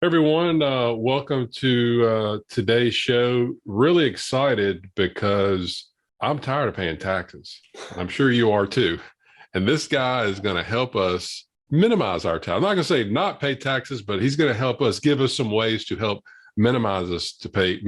Everyone, welcome to today's show. Really excited because I'm tired of paying taxes. I'm sure you are too. And this guy is going to help us minimize our tax. I'm not going to say not pay taxes, but he's going to help us, give us some ways to help minimize to pay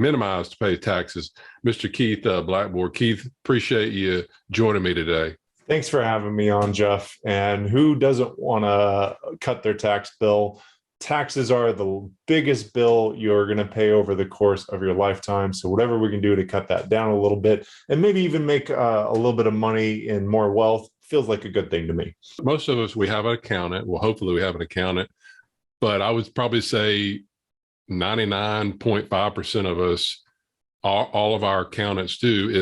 taxes. Mr. Keith Blackborg. Keith, appreciate you joining me today. Thanks for having me on, Jeff. And who doesn't want to cut their tax bill? Taxes are the biggest bill you're going to pay over the course of your lifetime. So whatever we can do to cut that down a little bit and maybe even make a little bit of money and more wealth feels like a good thing to me. Most of us, we have an accountant. Well, hopefully we have an accountant, but I would probably say 99.5% of us, all of our accountants do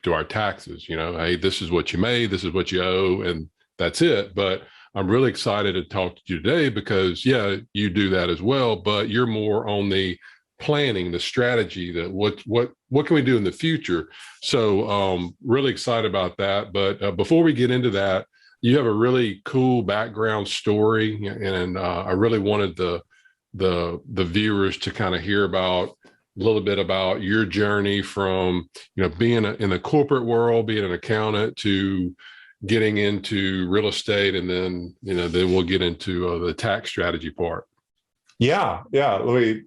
our taxes. Hey, this is what you made, this is what you owe, and that's it. But I'm really excited to talk to you today because, yeah, you do that as well, but you're more on the planning, the strategy, that what can we do in the future. So really excited about that. But before we get into that, you have a really cool background story, and I really wanted the viewers to kind of hear about a little bit about your journey from being in the corporate world, being an accountant, to getting into real estate, and then we'll get into the tax strategy part. Yeah.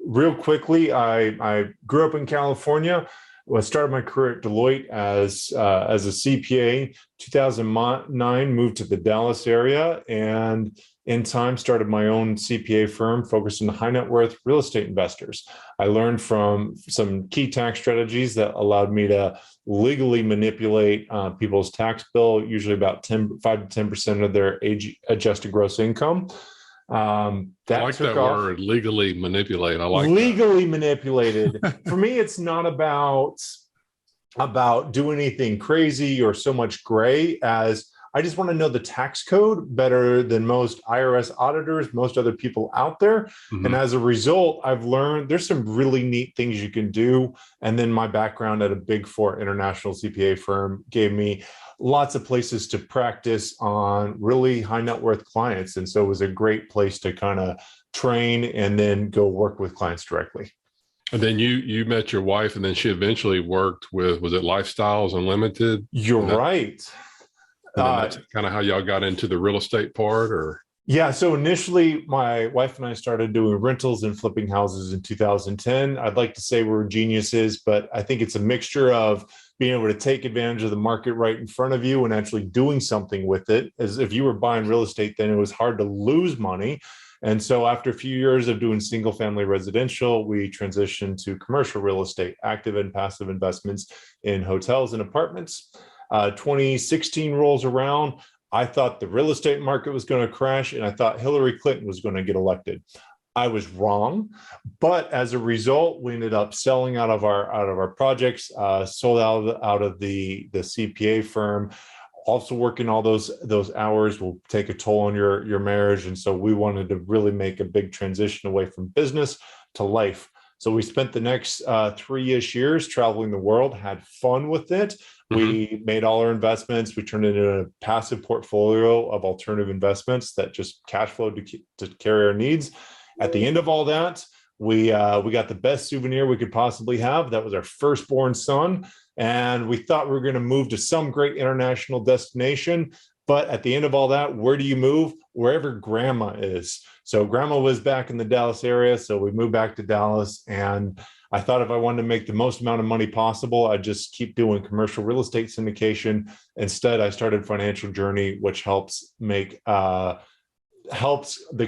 Real quickly, I grew up in California. I started my career at Deloitte as a CPA. 2009, moved to the Dallas area, and in time started my own CPA firm focused on high net worth real estate investors. I learned from some key tax strategies that allowed me to legally manipulate people's tax bill, usually about 5 to 10% of their age adjusted gross income. I like that word, legally manipulate. I like legally manipulated. For me, it's not about doing anything crazy or so much gray as I just want to know the tax code better than most IRS auditors, most other people out there. Mm-hmm. And as a result, I've learned there's some really neat things you can do. And then my background at a Big Four international CPA firm gave me lots of places to practice on really high net worth clients. And so it was a great place to kind of train and then go work with clients directly. And then you met your wife, and then she eventually worked with, was it Lifestyles Unlimited? You're right. And that's kind of how y'all got into the real estate part, or? Yeah. So initially, my wife and I started doing rentals and flipping houses in 2010. I'd like to say we're geniuses, but I think it's a mixture of being able to take advantage of the market right in front of you and actually doing something with it. As if you were buying real estate, then it was hard to lose money. And so after a few years of doing single family residential, we transitioned to commercial real estate, active and passive investments in hotels and apartments. 2016 rolls around. I thought the real estate market was going to crash, and I thought Hillary Clinton was going to get elected. I was wrong, but as a result, we ended up selling out of our projects, sold out of the CPA firm. Also working all those hours will take a toll on your marriage, and so we wanted to really make a big transition away from business to life. So we spent the next 3-ish years traveling the world, had fun with it. We made all our investments. We turned it into a passive portfolio of alternative investments that just cash flowed to carry our needs. At the end of all that, we got the best souvenir we could possibly have. That was our firstborn son. And we thought we were going to move to some great international destination. But at the end of all that, where do you move? Wherever grandma is. So grandma was back in the Dallas area. So we moved back to Dallas. And I thought if I wanted to make the most amount of money possible, I'd just keep doing commercial real estate syndication. Instead, I started Financial Journey, which helps the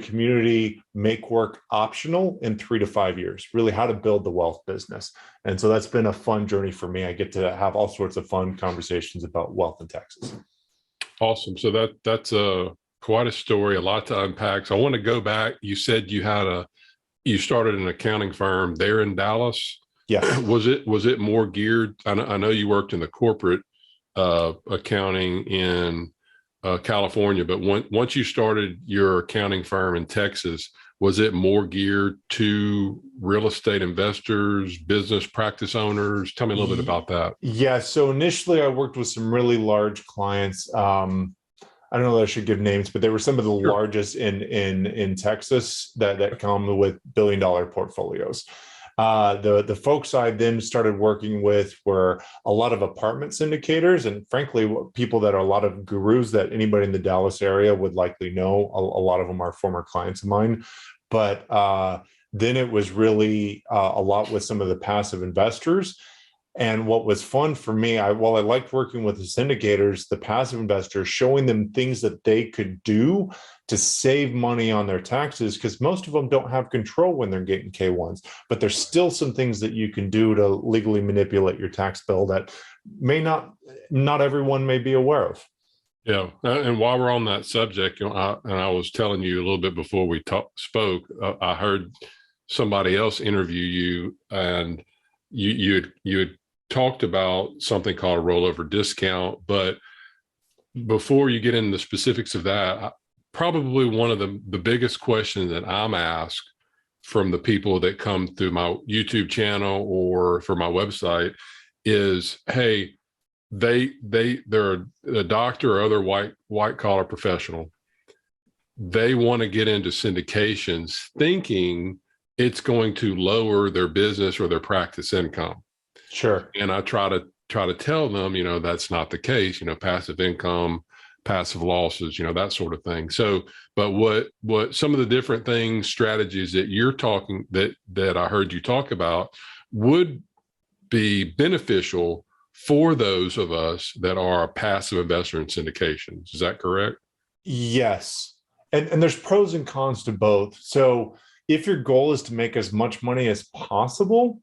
community make work optional in 3 to 5 years, really how to build the wealth business. And so that's been a fun journey for me. I get to have all sorts of fun conversations about wealth and taxes. Awesome. So that's quite a story, a lot to unpack. So I want to go back. You said you started an accounting firm there in Dallas. Yeah. Was it more geared? I know you worked in the corporate accounting in California, but once you started your accounting firm in Texas, was it more geared to real estate investors, business practice owners? Tell me a little bit about that. Yeah. So initially I worked with some really large clients. I don't know that I should give names, but they were some of the Sure. largest in Texas that come with billion-dollar portfolios. The folks I then started working with were a lot of apartment syndicators, and frankly, people that are a lot of gurus that anybody in the Dallas area would likely know. A lot of them are former clients of mine, but then it was really a lot with some of the passive investors. And what was fun for me, while I liked working with the syndicators, the passive investors, showing them things that they could do to save money on their taxes, because most of them don't have control when they're getting K-1s, but there's still some things that you can do to legally manipulate your tax bill that not everyone may be aware of. Yeah, and while we're on that subject, I was telling you a little bit before we spoke, I heard somebody else interview you, and you had talked about something called a rollover discount. But before you get into the specifics of that, probably one of the biggest questions that I'm asked from the people that come through my YouTube channel or for my website is, hey, they're a doctor or other white collar professional. They want to get into syndications thinking it's going to lower their business or their practice income. Sure. And I try to tell them, that's not the case, passive income, passive losses, that sort of thing. So, but what some of the different things, strategies that you're talking that I heard you talk about would be beneficial for those of us that are a passive investor in syndications. Is that correct? Yes. And there's pros and cons to both. So if your goal is to make as much money as possible,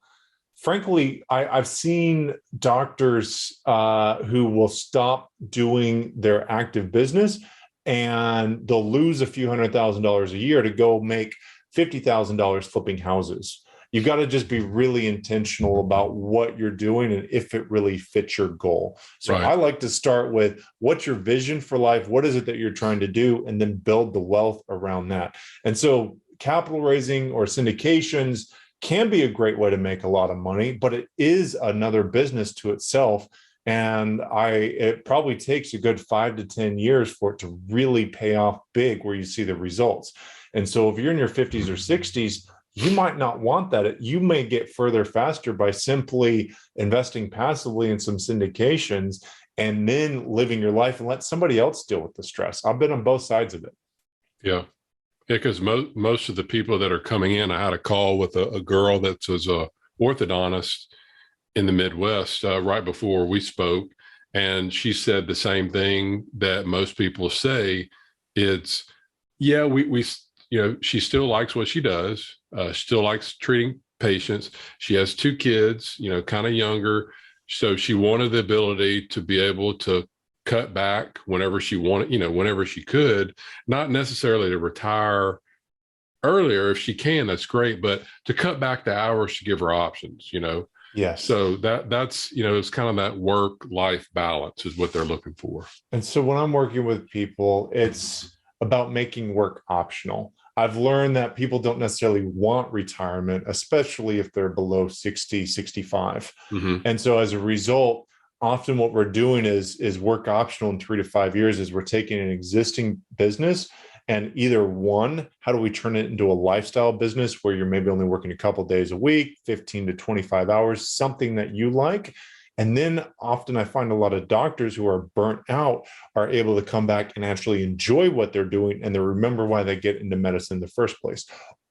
frankly, I've seen doctors who will stop doing their active business and they'll lose a few $100,000 a year to go make $50,000 flipping houses. You've got to just be really intentional about what you're doing and if it really fits your goal. So Right. I like to start with what's your vision for life? What is it that you're trying to do? And then build the wealth around that. And so capital raising or syndications can be a great way to make a lot of money, but it is another business to itself. And it probably takes a good 5 to 10 years for it to really pay off big where you see the results. And so if you're in your 50s or 60s, you might not want that. You may get further faster by simply investing passively in some syndications and then living your life and let somebody else deal with the stress. I've been on both sides of it. Yeah. Because most of the people that are coming in, I had a call with a girl that was a orthodontist in the Midwest right before we spoke. And she said the same thing that most people say. It's, yeah, we she still likes what she does. Still likes treating patients. She has 2 kids, kind of younger. So she wanted the ability to be able to cut back whenever she wanted, whenever she could, not necessarily to retire earlier. If she can, that's great, but to cut back the hours to give her options, Yes. So that's, it's kind of that work-life balance is what they're looking for. And so when I'm working with people, it's about making work optional. I've learned that people don't necessarily want retirement, especially if they're below 60, 65. Mm-hmm. And so as a result, often what we're doing is work optional in 3 to 5 years is we're taking an existing business and either one, how do we turn it into a lifestyle business where you're maybe only working a couple of days a week, 15 to 25 hours, something that you like. And then often I find a lot of doctors who are burnt out are able to come back and actually enjoy what they're doing and they remember why they get into medicine in the first place.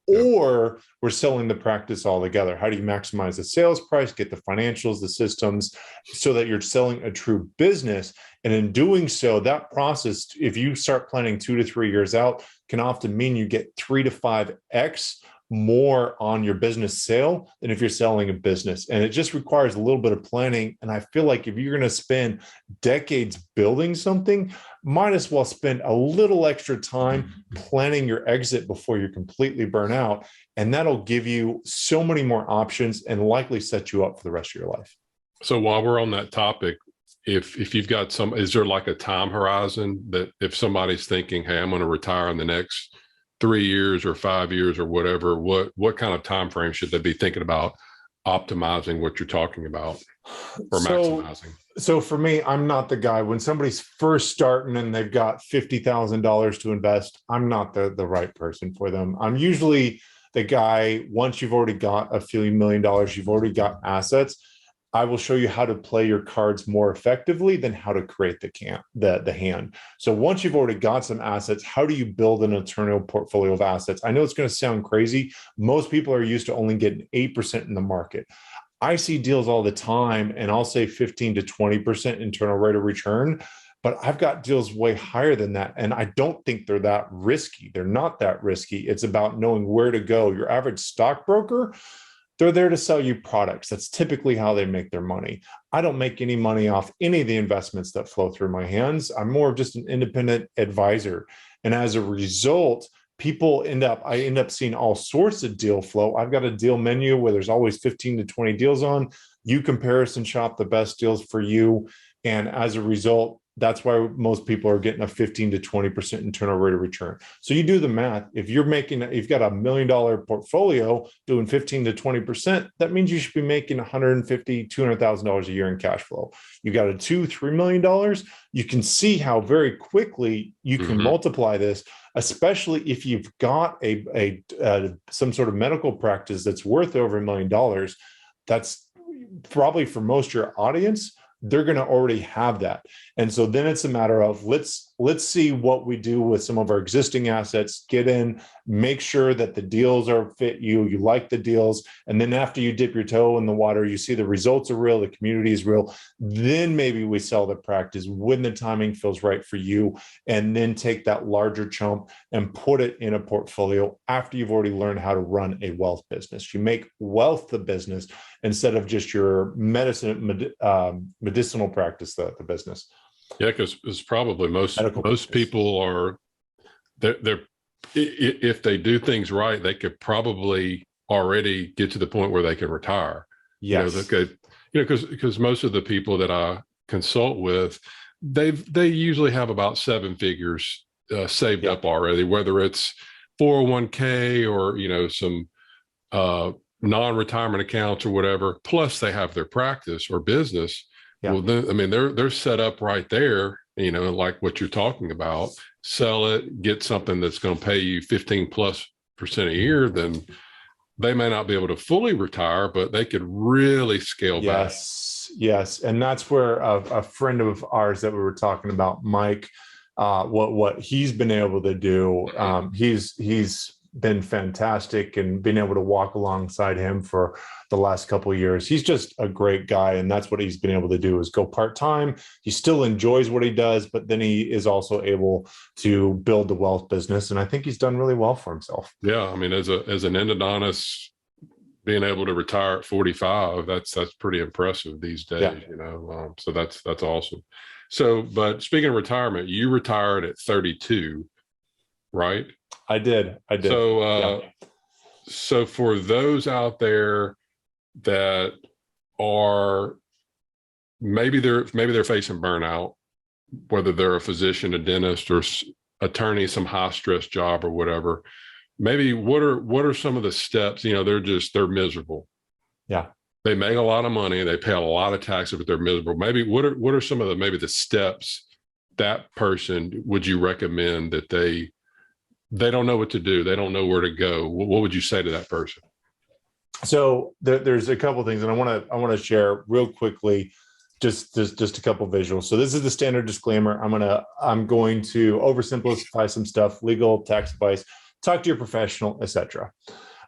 Yeah. Or we're selling the practice altogether. How do you maximize the sales price, get the financials, the systems, so that you're selling a true business? And in doing so, that process, if you start planning 2 to 3 years out, can often mean you get 3 to 5x more on your business sale than if you're selling a business. And it just requires a little bit of planning. And I feel like if you're going to spend decades building something, might as well spend a little extra time planning your exit before you're completely burnt out. And that'll give you so many more options and likely set you up for the rest of your life. So while we're on that topic, if you've got is there like a time horizon that if somebody's thinking, hey, I'm going to retire in the next 3 years or 5 years or whatever, what kind of time frame should they be thinking about optimizing what you're talking about or So, maximizing? so for me, I'm not the guy. When somebody's first starting and they've got $50,000 to invest, I'm not the right person for them. I'm usually the guy, once you've already got a few million dollars, you've already got assets. I will show you how to play your cards more effectively than how to create the hand. So once you've already got some assets, how do you build an internal portfolio of assets? I know it's going to sound crazy. Most people are used to only getting 8% in the market. I see deals all the time, and I'll say 15 to 20% internal rate of return, but I've got deals way higher than that. And I don't think they're that risky. They're not that risky. It's about knowing where to go. Your average stockbroker, they're there to sell you products. That's typically how they make their money. I don't make any money off any of the investments that flow through my hands. I'm more of just an independent advisor. And as a result, I end up seeing all sorts of deal flow. I've got a deal menu where there's always 15 to 20 deals on. You comparison shop the best deals for you. And as a result, that's why most people are getting a 15 to 20% internal rate of return. So you do the math. If you've got $1 million portfolio doing 15 to 20%, that means you should be making $150,000, $200,000 a year in cash flow. You got a $2-3 million. You can see how very quickly you can multiply this, especially if you've got some sort of medical practice that's worth over $1 million. That's probably, for most of your audience, they're going to already have that. And so then it's a matter of let's see what we do with some of our existing assets, get in, make sure that the deals are fit you like the deals. And then after you dip your toe in the water, you see the results are real, the community is real, then maybe we sell the practice when the timing feels right for you, and then take that larger chunk and put it in a portfolio after you've already learned how to run a wealth business. You make wealth the business instead of just your medicinal practice, the business. Yeah, because it's probably most people are they're if they do things right, they could probably already get to the point where they can retire. Yes. Because most of the people that I consult with, they usually have about 7 figures saved up already, whether it's 401k or some non-retirement accounts or whatever. Plus, they have their practice or business. Yeah. Well, then, I mean, they're set up right there, like what you're talking about. Sell it, get something that's going to pay you 15+% a year. Then they may not be able to fully retire, but they could really scale back. Yes, and that's where a friend of ours that we were talking about, Mike, what he's been able to do. He's been fantastic, and being able to walk alongside him for the last couple of years. He's just a great guy, and that's what he's been able to do, is go part-time. He still enjoys what he does, but then he is also able to build the wealth business, and I think he's done really well for himself. Yeah, I mean, as an endodontist, being able to retire at 45, that's pretty impressive these days. Yeah. So that's awesome. So, but speaking of retirement, you retired at 32, right? I did. So, so for those out there that are maybe they're facing burnout, whether they're a physician, a dentist, or attorney, some high stress job or whatever, maybe what are some of the steps? They're miserable. Yeah. They make a lot of money, they pay a lot of taxes, but they're miserable. Maybe what are some of the steps that person would you recommend that they don't know what to do, they don't know where to go? What would you say to that person? So there's a couple of things, and I want to share real quickly, just a couple of visuals. So this is the standard disclaimer. I'm going to oversimplify some stuff, legal, tax advice, talk to your professional, etc.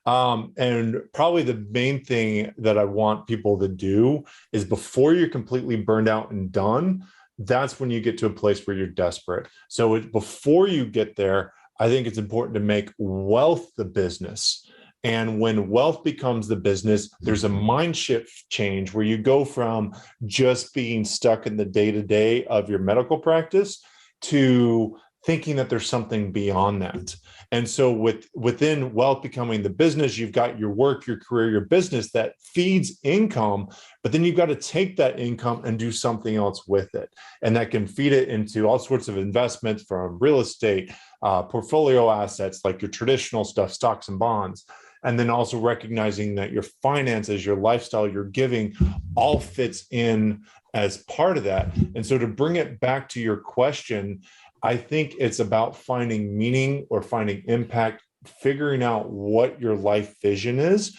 And probably the main thing that I want people to do is, before you're completely burned out and done, that's when you get to a place where you're desperate. So before you get there, I think it's important to make wealth the business. And when wealth becomes the business, there's a mind shift change where you go from just being stuck in the day-to-day of your medical practice to thinking that there's something beyond that. And so within wealth becoming the business, you've got your work, your career, your business that feeds income, but then you've got to take that income and do something else with it. And that can feed it into all sorts of investments, from real estate, portfolio assets, like your traditional stuff, stocks and bonds. and then also recognizing that your finances, your lifestyle, your giving all fits in as part of that. And so to bring it back to your question, I think it's about finding meaning or finding impact, figuring out what your life vision is,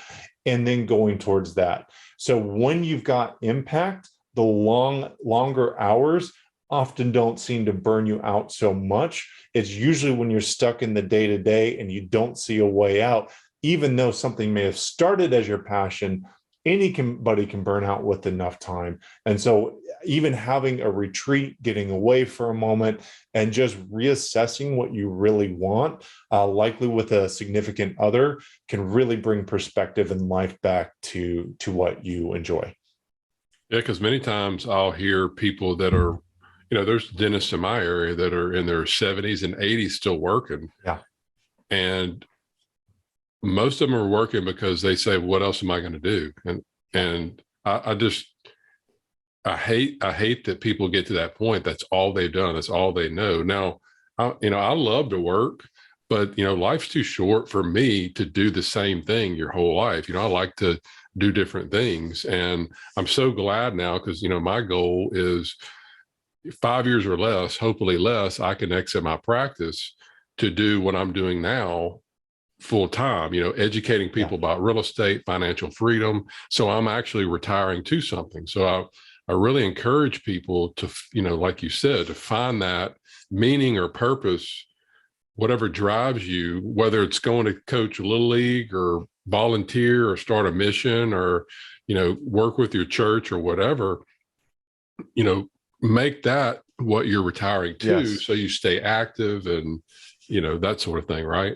and then going towards that. So when you've got impact, the longer hours often don't seem to burn you out so much. It's usually when you're stuck in the day-to-day and you don't see a way out, even though something may have started as your passion, anybody can burn out with enough time. And so even having a retreat, getting away for a moment, and just reassessing what you really want, likely with a significant other, can really bring perspective and life back to what you enjoy. Yeah, because many times I'll hear people that are, there's dentists in my area that are in their 70s and 80s still working. Yeah. And most of them are working because they say, what else am I going to do? And I hate that people get to that point. That's all they've done. That's all they know. Now, I love to work, but, life's too short for me to do the same thing your whole life. I like to do different things. And I'm so glad now because, my goal is 5 years or less, hopefully less, I can exit my practice to do what I'm doing now full time, educating people about real estate, financial freedom. So I'm actually retiring to something. So I really encourage people to, like you said, to find that meaning or purpose, whatever drives you, whether it's going to coach a little league or volunteer or start a mission or, work with your church or whatever, make that what you're retiring to. Yes. So you stay active and, that sort of thing. Right.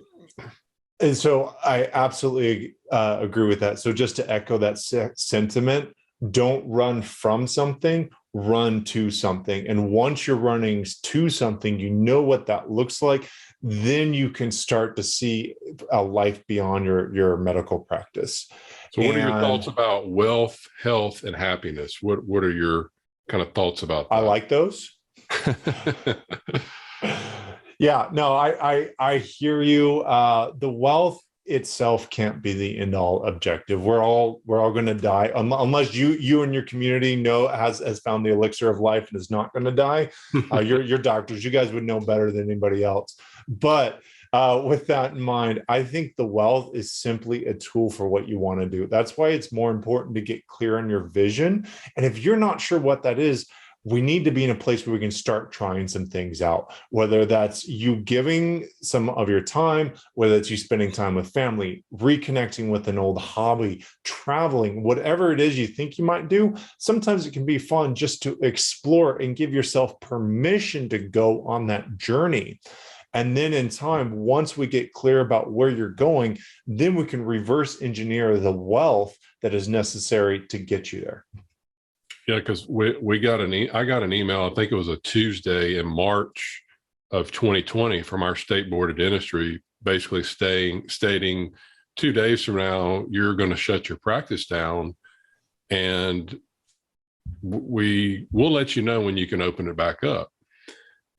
And so I absolutely agree with that. So just to echo that sentiment, don't run from something, run to something. And once you're running to something, you know what that looks like, then you can start to see a life beyond your medical practice. So what are your thoughts about wealth, health, and happiness? What are your kind of thoughts about that? I like those. Yeah, no, I hear you. The wealth itself can't be the end all objective. We're all going to die unless you and your community has found the elixir of life and is not going to die. Your doctors, you guys would know better than anybody else. But with that in mind, I think the wealth is simply a tool for what you want to do. That's why it's more important to get clear on your vision. And if you're not sure what that is, we need to be in a place where we can start trying some things out, whether that's you giving some of your time, whether it's you spending time with family, reconnecting with an old hobby, traveling, whatever it is you think you might do. Sometimes it can be fun just to explore and give yourself permission to go on that journey. And then in time, once we get clear about where you're going, then we can reverse engineer the wealth that is necessary to get you there. Yeah, because I got an email, I think it was a Tuesday in March of 2020 from our state board of dentistry, basically stating 2 days from now, you're going to shut your practice down and we'll let you know when you can open it back up.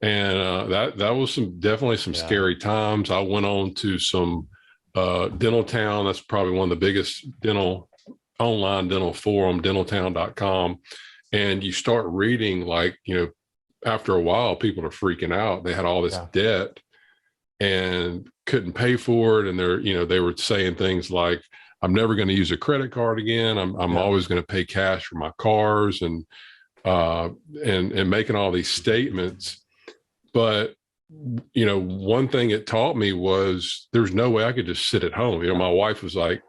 And that was definitely some scary times. I went on to some Dental Town. That's probably one of the biggest online dental forum, dentaltown.com. And you start reading, after a while, people are freaking out. They had all this debt and couldn't pay for it. And they were saying things like, I'm never going to use a credit card again. I'm always going to pay cash for my cars and making all these statements. But, one thing it taught me was there's no way I could just sit at home. My wife was like,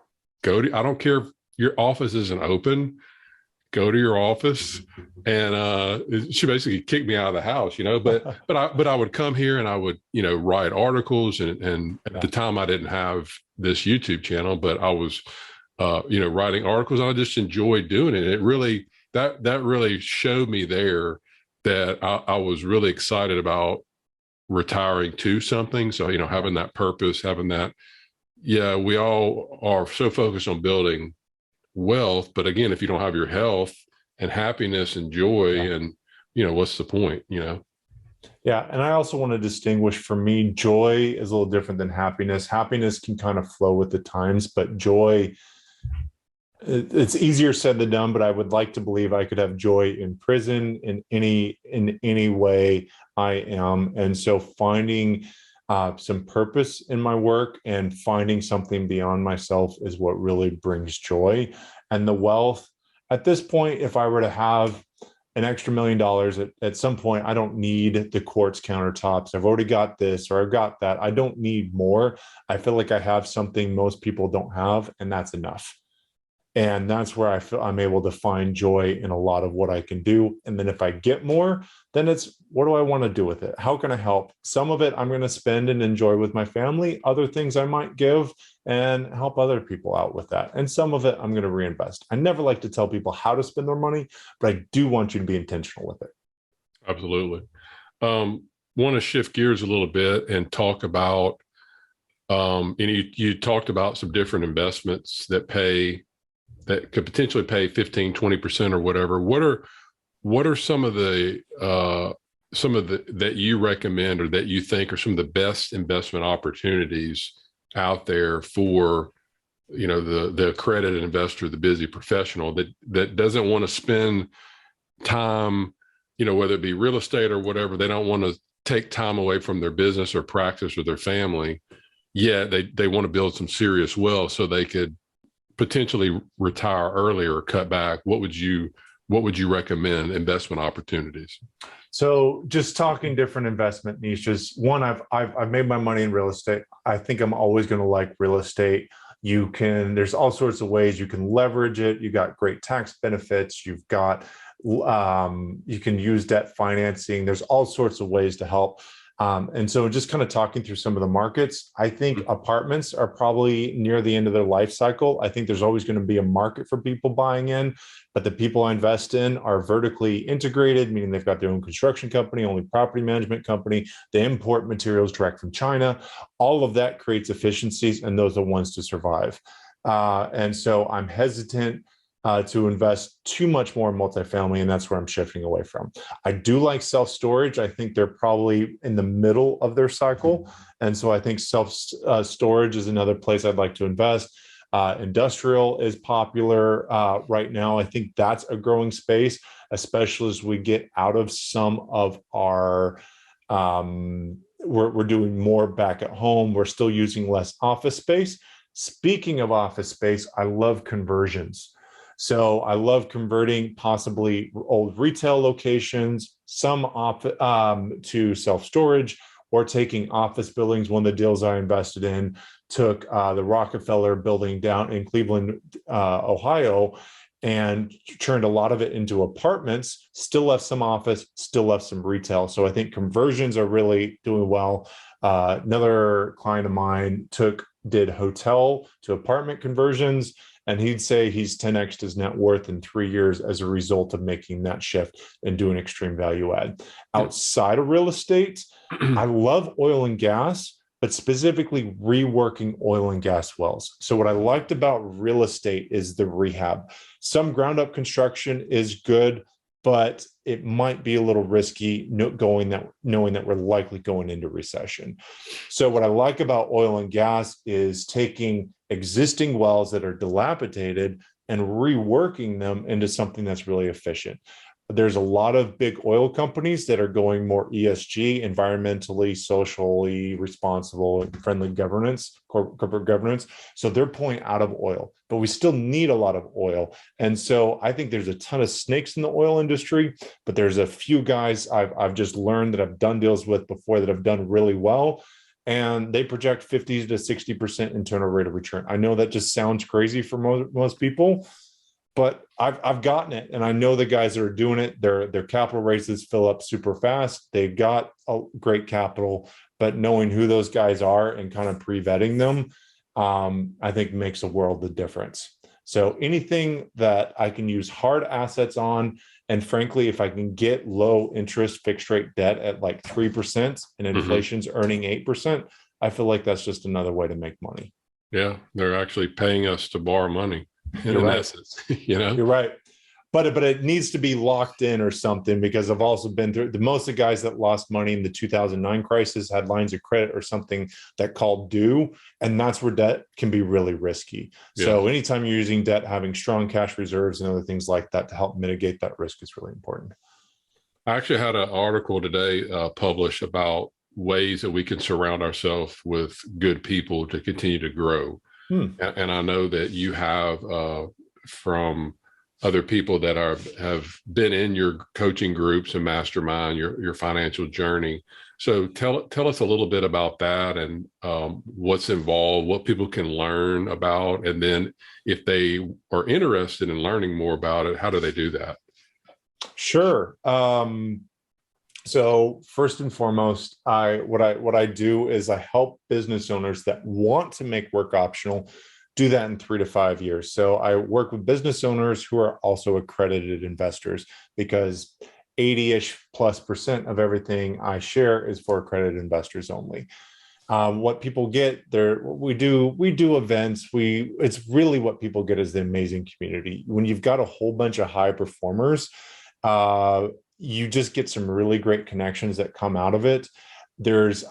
I don't care if your office isn't open, go to your office. And she basically kicked me out of the house, but I would come here and I would, write articles. And at the time I didn't have this YouTube channel, but I was, writing articles. I just enjoyed doing it. It really, that really showed me there that I was really excited about retiring to something. So, having that purpose, having that, we all are so focused on building wealth, but again, if you don't have your health and happiness and joy and what's the point? Yeah. And I also want to distinguish, for me, joy is a little different than happiness. Happiness can kind of flow with the times, but joy, it's easier said than done, but I would like to believe I could have joy in prison in any way I am. And so finding some purpose in my work and finding something beyond myself is what really brings joy. And the wealth at this point, if I were to have an extra $1 million at some point, I don't need the quartz countertops. I've already got this or I've got that. I don't need more. I feel like I have something most people don't have, and that's enough. And that's where I feel I'm able to find joy in a lot of what I can do. And then if I get more, then it's, what do I want to do with it? How can I help? Some of it I'm going to spend and enjoy with my family. Other things I might give and help other people out with that. And some of it I'm going to reinvest. I never like to tell people how to spend their money, but I do want you to be intentional with it. Absolutely. Want to shift gears a little bit and talk about, and you talked about some different investments that could potentially pay 15, 20% or whatever. What are some of the that you recommend or that you think are some of the best investment opportunities out there for, the accredited investor, the busy professional that doesn't want to spend time, whether it be real estate or whatever, they don't want to take time away from their business or practice or their family, yet they want to build some serious wealth so they could potentially retire early or cut back. What would you recommend investment opportunities? So just talking different investment niches. One, I've made my money in real estate. I think I'm always going to like real estate. There's all sorts of ways you can leverage it. You got great tax benefits. You've got, you can use debt financing. There's all sorts of ways to help. And so just kind of talking through some of the markets, I think apartments are probably near the end of their life cycle. I think there's always going to be a market for people buying in, but the people I invest in are vertically integrated, meaning they've got their own construction company, only property management company. They import materials direct from China. All of that creates efficiencies, and those are the ones to survive. And so I'm hesitant to invest too much more in multifamily, and that's where I'm shifting away from. I do like self-storage. I think they're probably in the middle of their cycle, and so I think self-storage is another place I'd like to invest. Industrial is popular right now. I think that's a growing space, especially as we get out of some of our we're doing more back at home. We're still using less office space. Speaking of office space, I love conversions. So I love converting possibly old retail locations, some to self-storage, or taking office buildings. One of the deals I invested in took the Rockefeller building down in Cleveland, Ohio, and turned a lot of it into apartments, still left some office, still left some retail. So I think conversions are really doing well. Another client of mine did hotel to apartment conversions, and he'd say he's 10x'd his net worth in 3 years as a result of making that shift and doing extreme value add. Outside of real estate, I love oil and gas, but specifically reworking oil and gas wells. So what I liked about real estate is the rehab. Some ground up construction is good, but it might be a little risky knowing that we're likely going into recession. So what I like about oil and gas is taking existing wells that are dilapidated and reworking them into something that's really efficient. There's a lot of big oil companies that are going more ESG, environmentally, socially responsible, and friendly governance, corporate governance. So they're pulling out of oil, but we still need a lot of oil. And so I think there's a ton of snakes in the oil industry, but there's a few guys I've just learned that I've done deals with before that have done really well. And they project 50 to 60% internal rate of return. I know that just sounds crazy for most people, but I've gotten it, and I know the guys that are doing it. Their capital raises fill up super fast. They've got a great capital, but knowing who those guys are and kind of pre-vetting them, I think makes a world of difference. So anything that I can use hard assets on, and frankly, if I can get low interest fixed rate debt at like 3% and inflation's earning 8%, I feel like that's just another way to make money. Yeah, they're actually paying us to borrow money. You're right. Essence, you know? You're right. but it needs to be locked in or something, because I've also been through most of the guys that lost money in the 2009 crisis had lines of credit or something that called due, and that's where debt can be really risky. So Yeah. anytime you're using debt, having strong cash reserves and other things like that to help mitigate that risk is really important. I actually had an article today published about ways that we can surround ourselves with good people to continue to grow. And I know that you have from other people that have been in your coaching groups and mastermind your financial journey. So tell us a little bit about that and what's involved, what people can learn about, and then if they are interested in learning more about it, how do they do that? Sure. So first and foremost, what I do is I help business owners that want to make work optional do that in 3 to 5 years. So I work with business owners who are also accredited investors, because 80-ish plus % of everything I share is for accredited investors only. What people get there, we do events. It's really what people get is the amazing community. When you've got a whole bunch of high performers, you just get some really great connections that come out of it.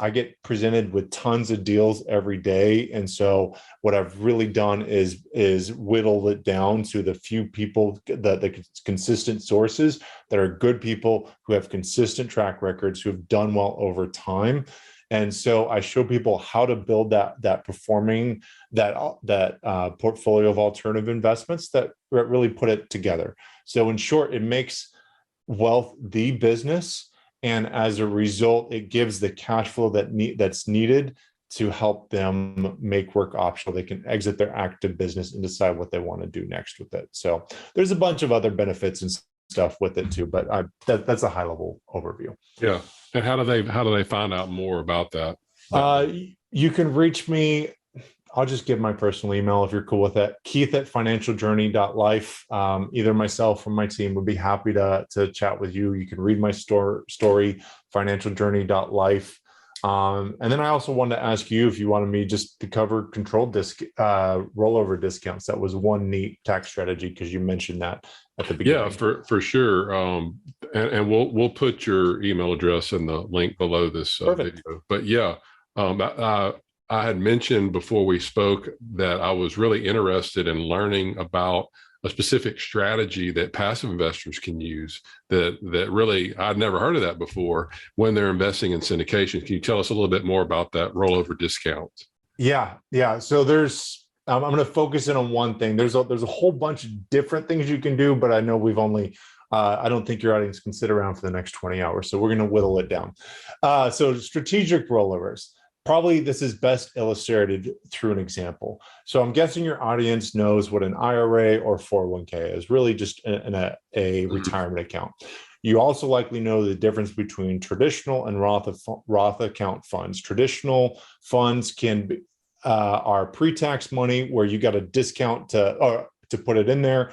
I get presented with tons of deals every day. And so what I've really done is whittle it down to the few people, the consistent sources that are good people who have consistent track records, who have done well over time. And so I show people how to build that portfolio of alternative investments that really put it together. So in short, it makes wealth the business, and as a result, it gives the cash flow that's needed to help them make work optional. They can exit their active business and decide what they want to do next with it. So there's a bunch of other benefits and stuff with it too, but that's a high level overview. Yeah. And how do they find out more about that? You can reach me. I'll just give my personal email if you're cool with it. Keith@financialjourney.life. Either myself or my team would be happy to chat with you. You can read my story, financialjourney.life. And then I also wanted to ask you if you wanted me just to cover controlled rollover discounts. That was one neat tax strategy, because you mentioned that at the beginning. Yeah, for sure. And we'll put your email address in the link below this video. But yeah, I had mentioned before we spoke that I was really interested in learning about a specific strategy that passive investors can use that really, I'd never heard of that before when they're investing in syndication. Can you tell us a little bit more about that rollover discount? Yeah. So I'm going to focus in on one thing. There's a whole bunch of different things you can do, but I know we've only, I don't think your audience can sit around for the next 20 hours. So we're going to whittle it down. So strategic rollovers. Probably this is best illustrated through an example. So I'm guessing your audience knows what an IRA or 401k is, really just a retirement account. You also likely know the difference between traditional and Roth account funds. Traditional funds are pre-tax money where you got a discount to put it in there,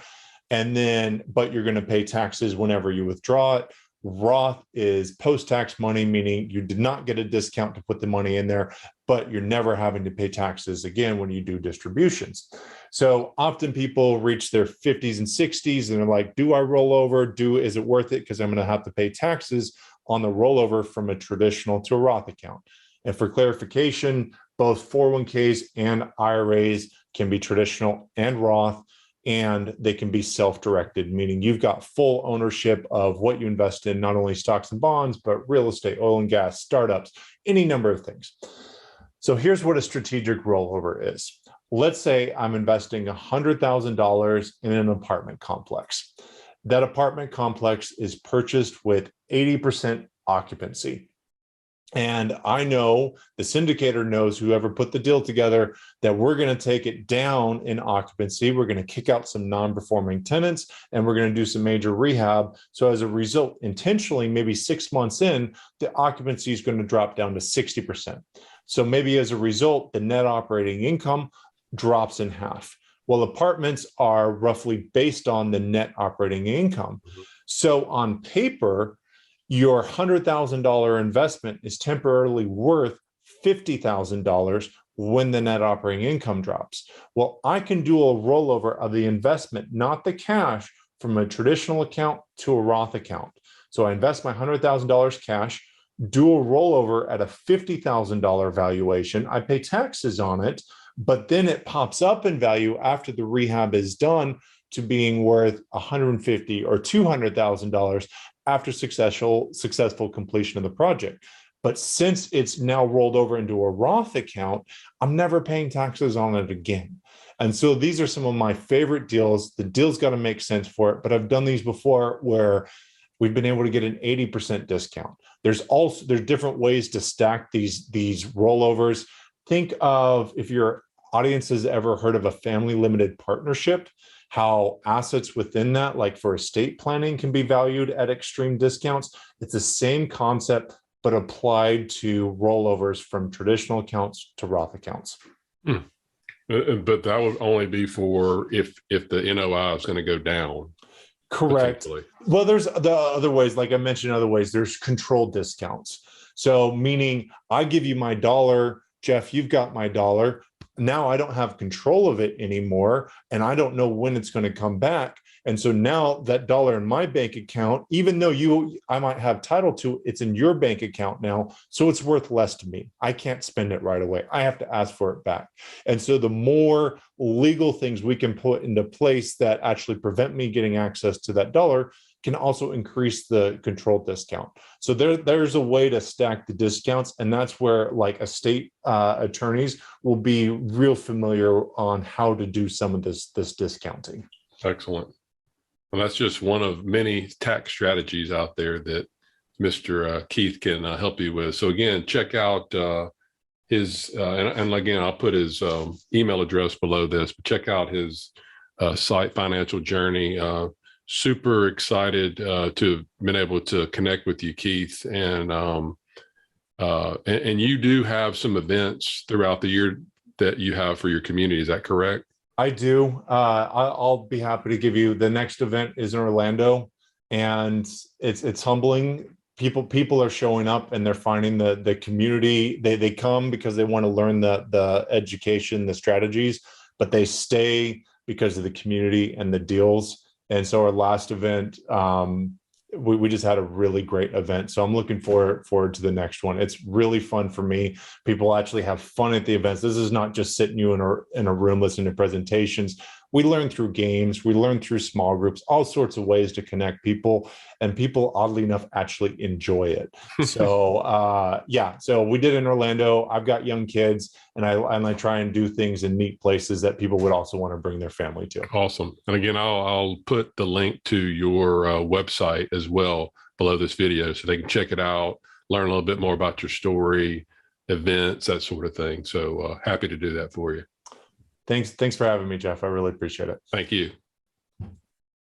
but you're going to pay taxes whenever you withdraw it. Roth is post-tax money, meaning you did not get a discount to put the money in there, but you're never having to pay taxes again when you do distributions. So often people reach their 50s and 60s and they're like, do I roll over? Is it worth it? Because I'm going to have to pay taxes on the rollover from a traditional to a Roth account. And for clarification, both 401ks and IRAs can be traditional and Roth, and they can be self-directed, meaning you've got full ownership of what you invest in, not only stocks and bonds, but real estate, oil and gas, startups, any number of things. So here's what a strategic rollover is. Let's say I'm investing $100,000 in an apartment complex. That apartment complex is purchased with 80% occupancy. And I know the syndicator knows, whoever put the deal together, that we're going to take it down in occupancy. We're going to kick out some non-performing tenants and we're going to do some major rehab. So as a result, intentionally, maybe 6 months in, the occupancy is going to drop down to 60%. So maybe as a result, the net operating income drops in half. Well, apartments are roughly based on the net operating income. So on paper, your $100,000 investment is temporarily worth $50,000 when the net operating income drops. Well, I can do a rollover of the investment, not the cash, from a traditional account to a Roth account. So I invest my $100,000 cash, do a rollover at a $50,000 valuation. I pay taxes on it, but then it pops up in value after the rehab is done to being worth $150,000 or $200,000 after successful completion of the project. But since it's now rolled over into a Roth account, I'm never paying taxes on it again. And so these are some of my favorite deals. The deal's got to make sense for it, but I've done these before where we've been able to get an 80% discount. There's different ways to stack these rollovers. Think of, if your audience has ever heard of a family limited partnership, how assets within that, like for estate planning, can be valued at extreme discounts. It's the same concept, but applied to rollovers from traditional accounts to Roth accounts. But that would only be for if the NOI is going to go down. Correct. Well, there's the other ways, like I mentioned, other ways, there's controlled discounts. So meaning I give you my dollar, Jeff, you've got my dollar. Now I don't have control of it anymore, and I don't know when it's going to come back. And so now that dollar in my bank account, even though I might have title to it, it's in your bank account now. So it's worth less to me. I can't spend it right away. I have to ask for it back. And so the more legal things we can put into place that actually prevent me getting access to that dollar can also increase the controlled discount. So there's a way to stack the discounts. And that's where like estate attorneys will be real familiar on how to do some of this discounting. Excellent. Well, that's just one of many tax strategies out there that Mr. Keith can help you with. So again, check out his, and again, I'll put his email address below this, but check out his site, Financial Journey. Super excited to have been able to connect with you, Keith. And you do have some events throughout the year that you have for your community. Is that correct? I do. I'll be happy to give you, the next event is in Orlando, and it's humbling. People are showing up and they're finding the community. They come because they want to learn the education, the strategies, but they stay because of the community and the deals. And so our last event, we just had a really great event. So I'm looking forward to the next one. It's really fun for me. People actually have fun at the events. This is not just sitting you in a room listening to presentations. We learn through games. We learn through small groups, all sorts of ways to connect people. And people, oddly enough, actually enjoy it. So yeah, so we did in Orlando. I've got young kids, and I try and do things in neat places that people would also want to bring their family to. Awesome. And again, I'll put the link to your website as well below this video so they can check it out, learn a little bit more about your story, events, that sort of thing. So happy to do that for you. Thanks for having me, Jeff. I really appreciate it. Thank you.